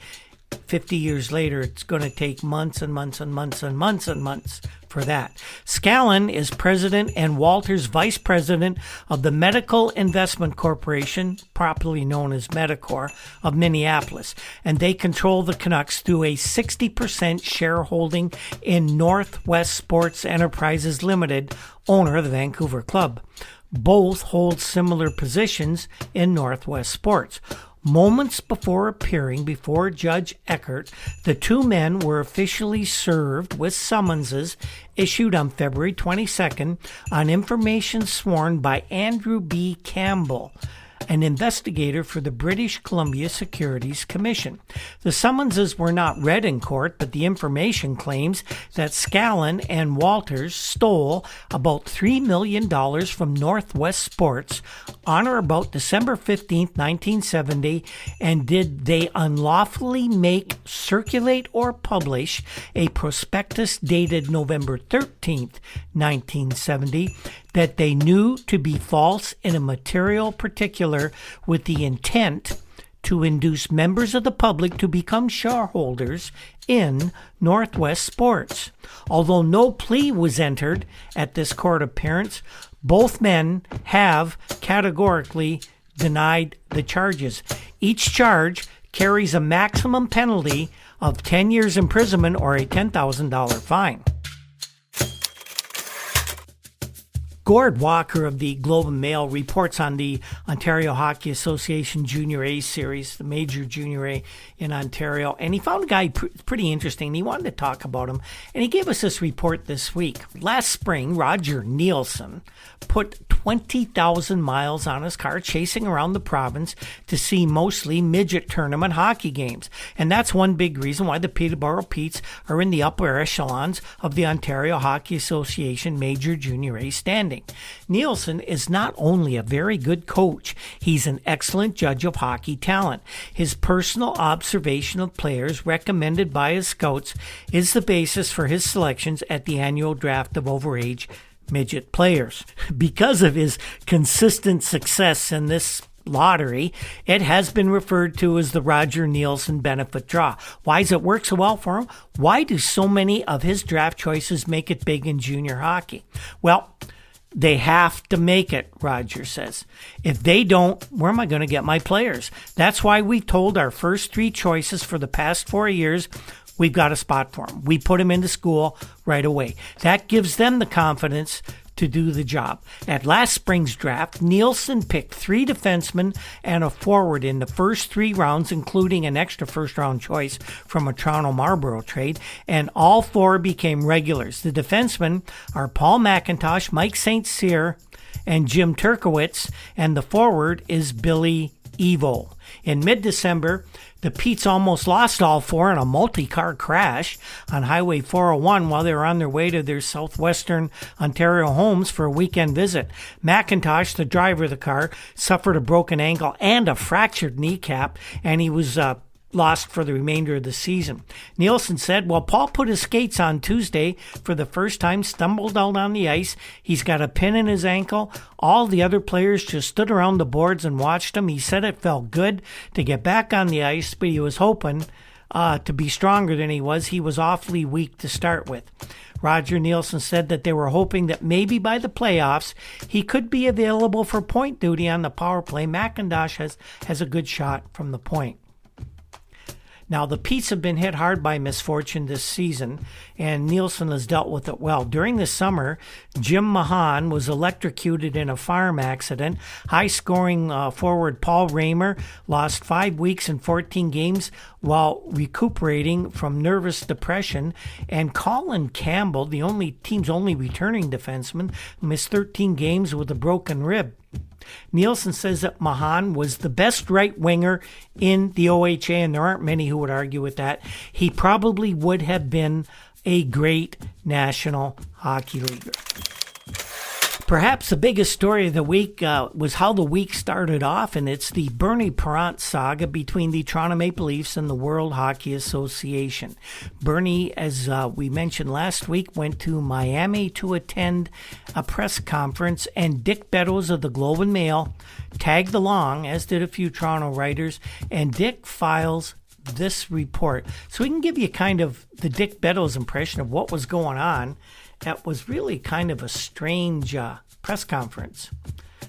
50 years later, it's going to take months and months and months and months and months for that. Scallon is president and Walters vice president of the Medical Investment Corporation, properly known as Medicor, of Minneapolis, and they control the Canucks through a 60% shareholding in Northwest Sports Enterprises Limited, owner of the Vancouver club. Both hold similar positions in Northwest Sports. Moments before appearing before Judge Eckert, the two men were officially served with summonses issued on February 22nd on information sworn by Andrew B. Campbell, an investigator for the British Columbia Securities Commission. The summonses were not read in court, but the information claims that Scallon and Walters stole about $3 million from Northwest Sports on or about December 15, 1970, and did they unlawfully make, circulate, or publish a prospectus dated November 13, 1970, that they knew to be false in a material particular with the intent to induce members of the public to become shareholders in Northwest Sports. Although no plea was entered at this court appearance, both men have categorically denied the charges. Each charge carries a maximum penalty of 10 years imprisonment or a $10,000 fine. Gord Walker of the Globe and Mail reports on the Ontario Hockey Association Junior A Series, the major Junior A in Ontario, and he found a guy pretty interesting. He wanted to talk about him, and he gave us this report this week. Last spring, Roger Nielsen put 20,000 miles on his car chasing around the province to see mostly midget tournament hockey games, and that's one big reason why the Peterborough Petes are in the upper echelons of the Ontario Hockey Association Major Junior A Standings. Nielsen is not only a very good coach, he's an excellent judge of hockey talent. His personal observation of players recommended by his scouts is the basis for his selections at the annual draft of overage midget players. Because of his consistent success in this lottery, it has been referred to as the Roger Nielsen benefit draw. Why does it work so well for him? Why do so many of his draft choices make it big in junior hockey? Well, they have to make it, Roger says. If they don't, where am I going to get my players? That's why we told our first three choices for the past 4 years, we've got a spot for them. We put them into school right away. That gives them the confidence to do the job. At last spring's draft, Nielsen picked 3 defensemen and a forward in the first 3 rounds, including an extra first-round choice from a Toronto Marlborough trade, and all 4 became regulars. The defensemen are Paul McIntosh, Mike St. Cyr, and Jim Turkowitz, and the forward is Billy Evo. In mid-December, the Petes almost lost all 4 in a multi-car crash on Highway 401 while they were on their way to their southwestern Ontario homes for a weekend visit. McIntosh, the driver of the car, suffered a broken ankle and a fractured kneecap, and he was lost for the remainder of the season. Nilsson said, well, Paul put his skates on Tuesday for the first time, stumbled out on the ice. He's got a pin in his ankle. All the other players just stood around the boards and watched him. He said it felt good to get back on the ice, but he was hoping to be stronger than he was. He was awfully weak to start with. Roger Nilsson said that they were hoping that maybe by the playoffs he could be available for point duty on the power play. McIntosh has a good shot from the point. Now, the Petes have been hit hard by misfortune this season, and Nilsson has dealt with it well. During the summer, Jim Mahan was electrocuted in a farm accident. High-scoring forward Paul Raymer lost 5 weeks and 14 games while recuperating from nervous depression. And Colin Campbell, the team's only returning defenseman, missed 13 games with a broken rib. Nilsson says that Mahan was the best right winger in the OHA, and there aren't many who would argue with that. He probably would have been a great National Hockey Leaguer. Perhaps the biggest story of the week was how the week started off, and it's the Bernie Parent saga between the Toronto Maple Leafs and the World Hockey Association. Bernie, as we mentioned last week, went to Miami to attend a press conference, and Dick Beddoes of the Globe and Mail tagged along, as did a few Toronto writers, and Dick files this report. So we can give you kind of the Dick Beddoes impression of what was going on. That was really kind of a strange press conference.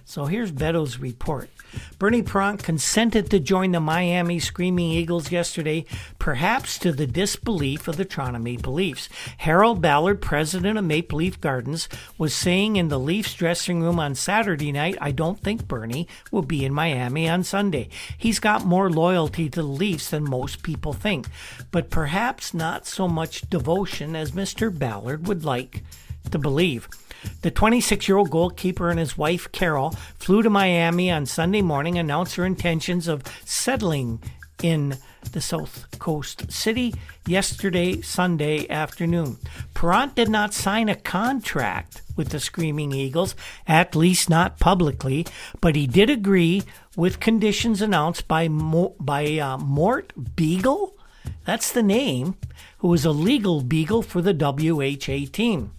So here's Beddoes' report. Bernie Parent consented to join the Miami Screaming Eagles yesterday, perhaps to the disbelief of the Toronto Maple Leafs. Harold Ballard, president of Maple Leaf Gardens, was saying in the Leafs dressing room on Saturday night, I don't think Bernie will be in Miami on Sunday. He's got more loyalty to the Leafs than most people think, but perhaps not so much devotion as Mr. Ballard would like to believe. The 26-year-old goalkeeper and his wife, Carol, flew to Miami on Sunday morning, announced her intentions of settling in the South Coast city yesterday, Sunday afternoon. Parent did not sign a contract with the Screaming Eagles, at least not publicly, but he did agree with conditions announced by Mort Beagle, that's the name, who is a legal beagle for the WHA team.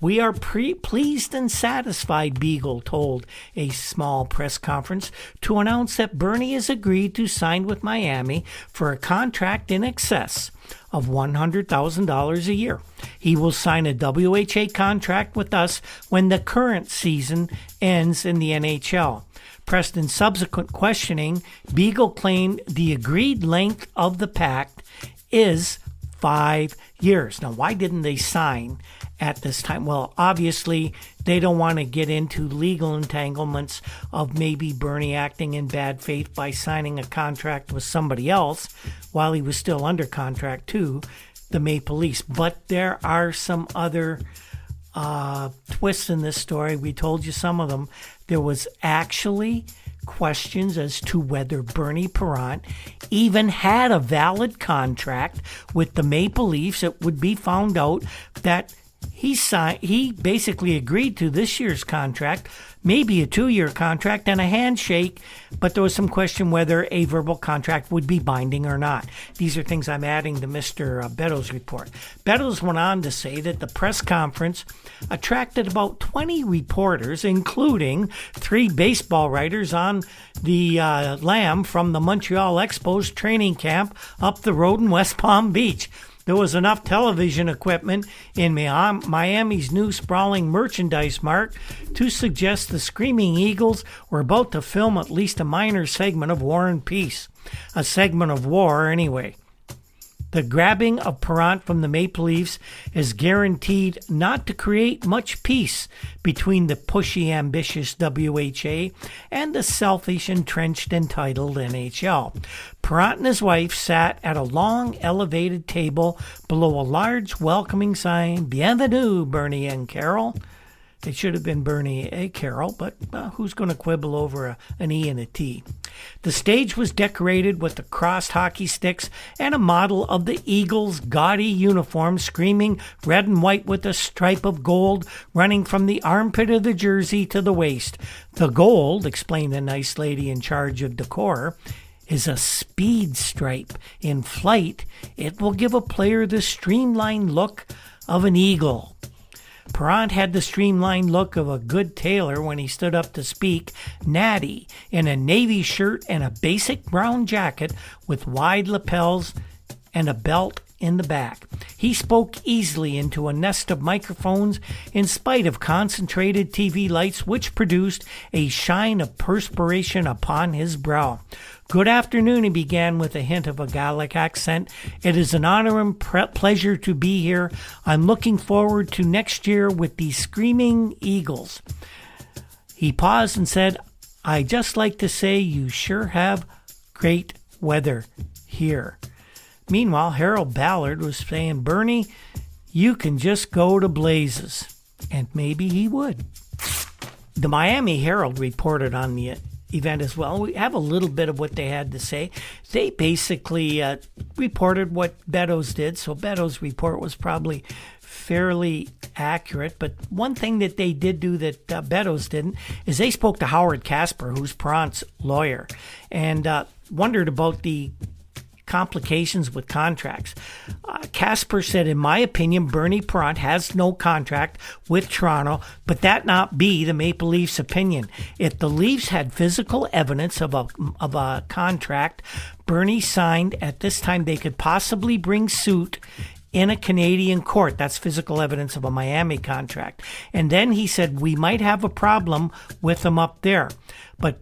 We are pleased and satisfied, Beagle told a small press conference, to announce that Bernie has agreed to sign with Miami for a contract in excess of $100,000 a year. He will sign a WHA contract with us when the current season ends in the NHL. Pressed in subsequent questioning, Beagle claimed the agreed length of the pact is 5 years. Now, why didn't they sign at this time? Well, obviously, they don't want to get into legal entanglements of maybe Bernie acting in bad faith by signing a contract with somebody else while he was still under contract to the Maple Leafs. But there are some other twists in this story. We told you some of them. There was actually questions as to whether Bernie Parent even had a valid contract with the Maple Leafs. It would be found out that he basically agreed to this year's contract, maybe a 2-year contract and a handshake, but there was some question whether a verbal contract would be binding or not. These are things I'm adding to Mr. Beddoes' report. Beddoes went on to say that the press conference attracted about 20 reporters, including 3 baseball writers on the lam from the Montreal Expos training camp up the road in West Palm Beach. There was enough television equipment in Miami's new sprawling merchandise mart to suggest the Screaming Eagles were about to film at least a minor segment of War and Peace. A segment of war, anyway. The grabbing of Parent from the Maple Leafs is guaranteed not to create much peace between the pushy, ambitious WHA and the selfish, entrenched, entitled NHL. Parent and his wife sat at a long, elevated table below a large, welcoming sign, Bienvenue, Bernie and Carol. It should have been Bernie A. Carroll, but who's going to quibble over an E and a T? The stage was decorated with the crossed hockey sticks and a model of the Eagles' gaudy uniform, screaming red and white with a stripe of gold running from the armpit of the jersey to the waist. The gold, explained the nice lady in charge of decor, is a speed stripe. In flight, it will give a player the streamlined look of an eagle. Perrant had the streamlined look of a good tailor when he stood up to speak. Natty, in a navy shirt and a basic brown jacket with wide lapels and a belt in the back. He spoke easily into a nest of microphones in spite of concentrated TV lights which produced a shine of perspiration upon his brow. Good afternoon, he began with a hint of a Gallic accent. It is an honor and pleasure to be here. I'm looking forward to next year with the Screaming Eagles. He paused and said, I just like to say you sure have great weather here. Meanwhile, Harold Ballard was saying, Bernie, you can just go to blazes. And maybe he would. The Miami Herald reported on the event as well. We have a little bit of what they had to say. They basically reported what Beddoes did, so Beddoes' report was probably fairly accurate. But one thing that they did do that Beddoes didn't is they spoke to Howard Casper, who's Perrant's lawyer, and wondered about the complications with contracts. Casper said, in my opinion, Bernie Perrant has no contract with Toronto, but that not be the Maple Leafs' opinion. If the Leafs had physical evidence of a contract Bernie signed at this time, they could possibly bring suit in a Canadian court. That's physical evidence of a Miami contract. And then he said, we might have a problem with them up there. But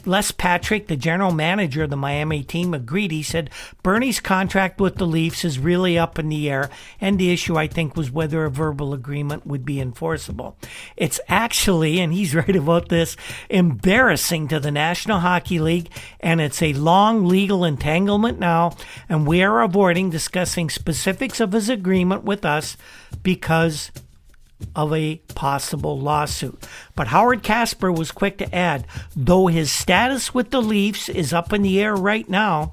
Les Patrick, the general manager of the Miami team, agreed. He said, Bernie's contract with the Leafs is really up in the air, and the issue, I think, was whether a verbal agreement would be enforceable. It's actually, and he's right about this, embarrassing to the National Hockey League, and it's a long legal entanglement now, and we are avoiding discussing specifics of his agreement with us because of a possible lawsuit. But Howard Casper was quick to add, though his status with the Leafs is up in the air right now,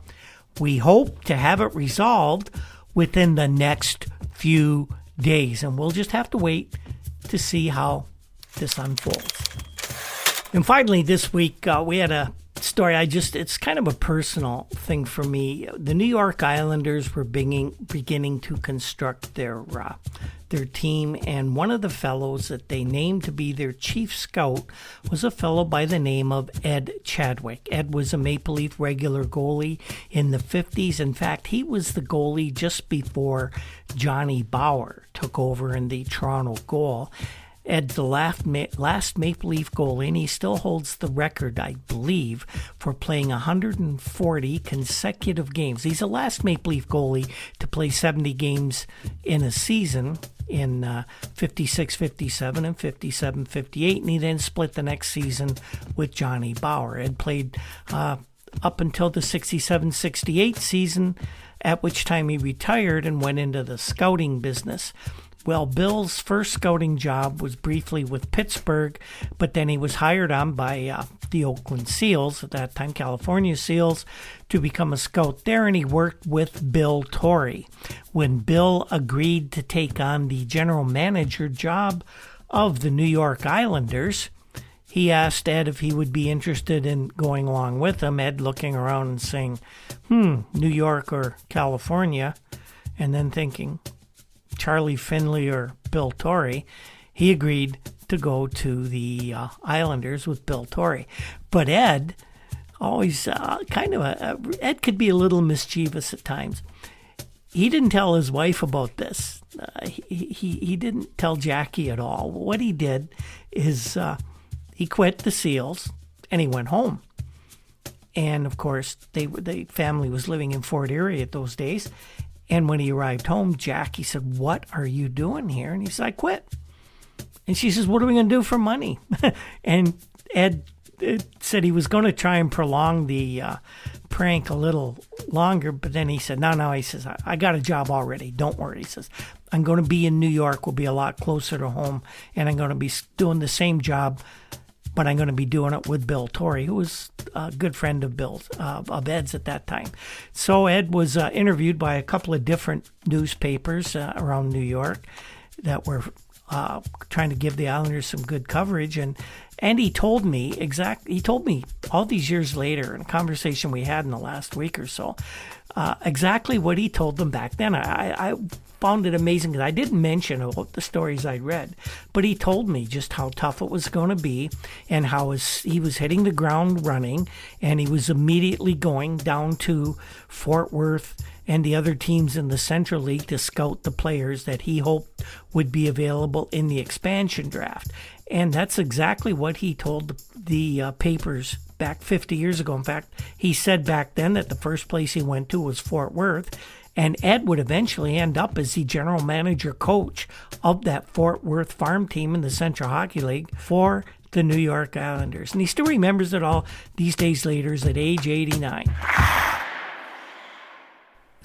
we hope to have it resolved within the next few days. And we'll just have to wait to see how this unfolds. And finally, this week, we had a story. It's kind of a personal thing for me. The New York Islanders were beginning to construct their team, and one of the fellows that they named to be their chief scout was a fellow by the name of Ed Chadwick. Ed was a Maple Leaf regular goalie in the 50s. In fact, he was the goalie just before Johnny Bower took over in the Toronto goal. Ed's the last Maple Leaf goalie, and he still holds the record, I believe, for playing 140 consecutive games. He's the last Maple Leaf goalie to play 70 games in a season in 56-57 and 57-58, and he then split the next season with Johnny Bower. Ed played up until the 67-68 season, at which time he retired and went into the scouting business. Well, Bill's first scouting job was briefly with Pittsburgh, but then he was hired on by the Oakland Seals, at that time California Seals, to become a scout there, and he worked with Bill Torrey. When Bill agreed to take on the general manager job of the New York Islanders, he asked Ed if he would be interested in going along with him. Ed looking around and saying, New York or California, and then thinking, Charlie Finley or Bill Torrey. He agreed to go to the Islanders with Bill Torrey. But Ed, always Ed could be a little mischievous at times. He didn't tell his wife about this. He didn't tell Jackie at all. What he did is he quit the Seals and he went home. And of course, the family was living in Fort Erie at those days. And when he arrived home, Jackie said, what are you doing here? And he said, I quit. And she says, what are we going to do for money? And Ed said he was going to try and prolong the prank a little longer. But then he said, no. He says, I got a job already. Don't worry. He says, I'm going to be in New York. We'll be a lot closer to home. And I'm going to be doing the same job, but I'm going to be doing it with Bill Torrey, who was a good friend of Ed's at that time. So Ed was interviewed by a couple of different newspapers around New York that were trying to give the Islanders some good coverage. And And he told me all these years later in a conversation we had in the last week or so, exactly what he told them back then. I found it amazing because I didn't mention about the stories I read, but he told me just how tough it was going to be and how he was hitting the ground running, and he was immediately going down to Fort Worth and the other teams in the Central League to scout the players that he hoped would be available in the expansion draft. And that's exactly what he told the papers back 50 years ago. In fact, he said back then that the first place he went to was Fort Worth, and Ed would eventually end up as the general manager coach of that Fort Worth farm team in the Central Hockey League for the New York Islanders. And he still remembers it all these days later at age 89.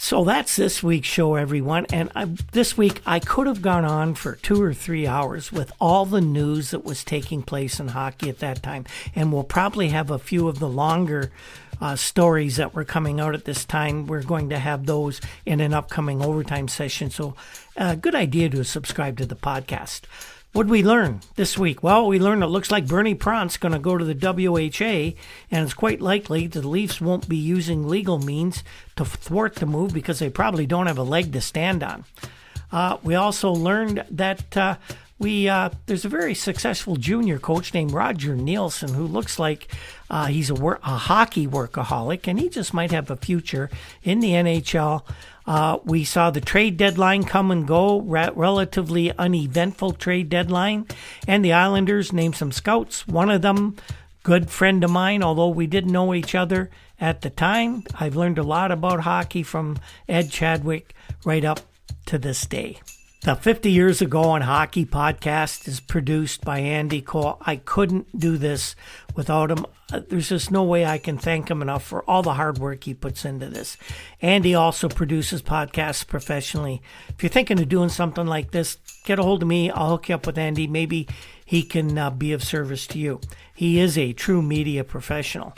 So that's this week's show, everyone. And this week, I could have gone on for 2 or 3 hours with all the news that was taking place in hockey at that time. And we'll probably have a few of the longer stories that were coming out at this time. We're going to have those in an upcoming overtime session. So a good idea to subscribe to the podcast. What did we learn this week? Well, we learned it looks like Bernie Pront's going to go to the WHA, and it's quite likely the Leafs won't be using legal means to thwart the move because they probably don't have a leg to stand on. We also learned that there's a very successful junior coach named Roger Nielsen who looks like he's a hockey workaholic, and he just might have a future in the NHL. We saw the trade deadline come and go, relatively uneventful trade deadline, and the Islanders named some scouts. One of them, good friend of mine, although we didn't know each other at the time. I've learned a lot about hockey from Ed Chadwick right up to this day. The 50 Years Ago in Hockey podcast is produced by Andy Cole. I couldn't do this without him. There's just no way I can thank him enough for all the hard work he puts into this. Andy also produces podcasts professionally. If you're thinking of doing something like this, get a hold of me. I'll hook you up with Andy. Maybe he can be of service to you. He is a true media professional.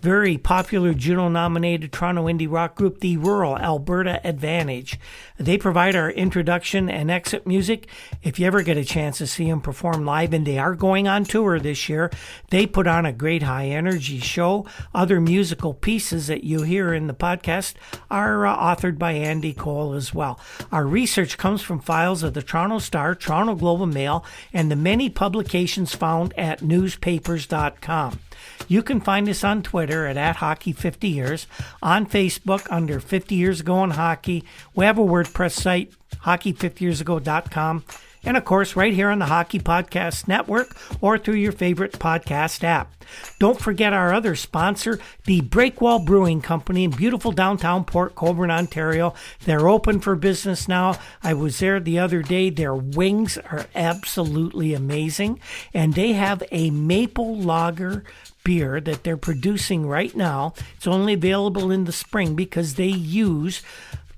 Very popular Juno-nominated Toronto indie rock group, the Rural Alberta Advantage. They provide our introduction and exit music. If you ever get a chance to see them perform live, and they are going on tour this year, they put on a great high-energy show. Other musical pieces that you hear in the podcast are authored by Andy Cole as well. Our research comes from files of the Toronto Star, Toronto Globe and Mail, and the many publications found at newspapers.com. You can find us on Twitter at @Hockey50Years, on Facebook under 50 Years Ago in Hockey. We have a WordPress site, hockey50yearsago.com, and of course right here on the Hockey Podcast Network or through your favorite podcast app. Don't forget our other sponsor, the Breakwall Brewing Company in beautiful downtown Port Colborne, Ontario. They're open for business now. I was there the other day. Their wings are absolutely amazing, and they have a maple lager beer that they're producing right now. It's only available in the spring because they use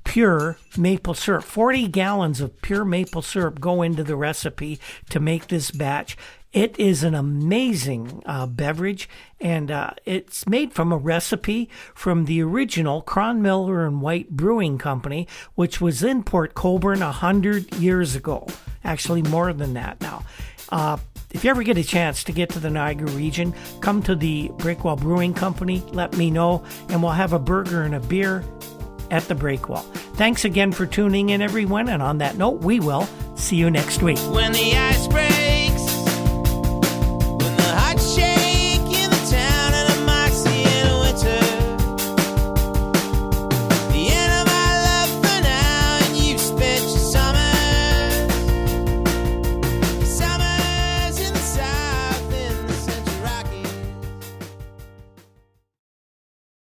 pure maple syrup. 40 gallons of pure maple syrup go into the recipe to make this batch. It is an amazing beverage, and it's made from a recipe from the original Cronmiller and White Brewing Company, which was in Port Colborne 100 years ago. Actually, more than that now. If you ever get a chance to get to the Niagara region, come to the Breakwall Brewing Company, let me know, and we'll have a burger and a beer at the Breakwall. Thanks again for tuning in, everyone, and on that note, we will see you next week. When the ice breaks, when the hot shade